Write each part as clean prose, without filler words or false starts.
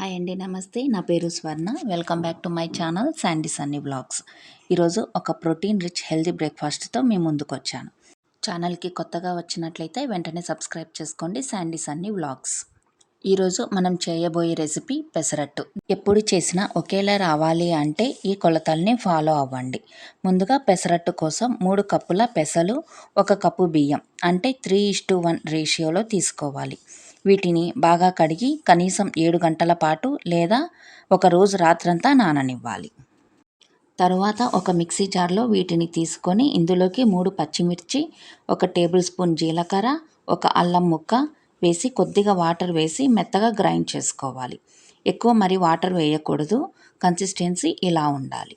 Hi అండి, నమస్తే. నా పేరు స్వర్ణ. Welcome back to my channel Sandy Sunny vlogs. ఈరోజు ఒక ప్రోటీన్ రిచ్ హెల్తీ బ్రేక్ఫాస్ట్తో మీ ముందుకు వచ్చాను. ఛానల్కి కొత్తగా వచ్చినట్లయితే వెంటనే సబ్స్క్రైబ్ చేసుకోండి. Sandy Sunny vlogs. ఈరోజు మనం చేయబోయే రెసిపీ పెసరట్టు. ఎప్పుడు చేసినా ఒకేలా రావాలి అంటే ఈ కొలతల్ని ఫాలో అవ్వండి. ముందుగా పెసరట్టు కోసం 3 కప్పుల పెసలు, 1 కప్పు బియ్యం అంటే 3:1 రేషియోలో తీసుకోవాలి. వీటిని బాగా కడిగి కనీసం 7 గంటల పాటు లేదా ఒక రోజు రాత్రంతా నాననివ్వాలి. తరువాత ఒక మిక్సీ జార్లో వీటిని తీసుకొని ఇందులోకి 3 పచ్చిమిర్చి, 1 టేబుల్ స్పూన్ జీలకర్ర, 1 అల్లం ముక్క వేసి కొద్దిగా వాటర్ వేసి మెత్తగా గ్రైండ్ చేసుకోవాలి. ఎక్కువ మరి వాటర్ వేయకూడదు. కన్సిస్టెన్సీ ఇలా ఉండాలి.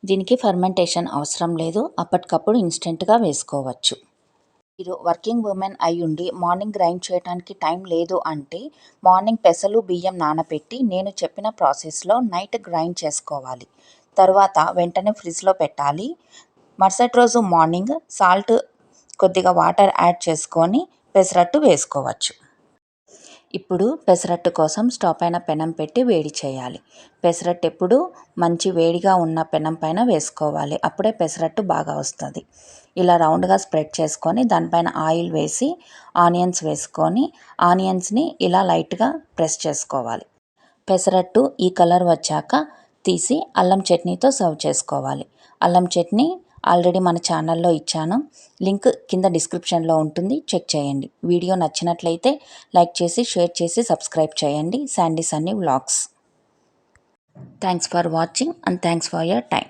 దీనికి ఫర్మెంటేషన్ అవసరం లేదు. అప్పటికప్పుడు ఇన్స్టెంట్గా వేసుకోవచ్చు. మీరు వర్కింగ్ ఉమెన్ అయ్యుండి మార్నింగ్ గ్రైండ్ చేయడానికి టైం లేదు అంటే మార్నింగ్ పెసలు బియ్యం నానబెట్టి నేను చెప్పిన ప్రాసెస్లో నైట్ గ్రైండ్ చేసుకోవాలి. తర్వాత వెంటనే ఫ్రిడ్జ్లో పెట్టాలి. మరుసటి రోజు మార్నింగ్ సాల్ట్, కొద్దిగా వాటర్ యాడ్ చేసుకొని పెసరట్టు వేసుకోవచ్చు. ఇప్పుడు పెసరట్టు కోసం స్టవ్ పైన పెనం పెట్టి వేడి చేయాలి. పెసరట్టు ఎప్పుడు మంచి వేడిగా ఉన్న పెనం పైన వేసుకోవాలి. అప్పుడే పెసరట్టు బాగా వస్తుంది. ఇలా రౌండ్గా స్ప్రెడ్ చేసుకొని దానిపైన ఆయిల్ వేసి ఆనియన్స్ వేసుకొని ఆనియన్స్ని ఇలా లైట్గా ప్రెస్ చేసుకోవాలి. పెసరట్టు ఈ కలర్ వచ్చాక తీసి అల్లం చట్నీతో సర్వ్ చేసుకోవాలి. అల్లం చట్నీ ఆల్రెడీ మన ఛానల్లో ఇచ్చాను. లింక్ కింద డిస్క్రిప్షన్లో ఉంటుంది, చెక్ చేయండి. వీడియో నచ్చినట్లయితే లైక్ చేసి, షేర్ చేసి, సబ్స్క్రైబ్ చేయండి. Sandy Sunny vlogs. Thanks for watching and thanks for your time.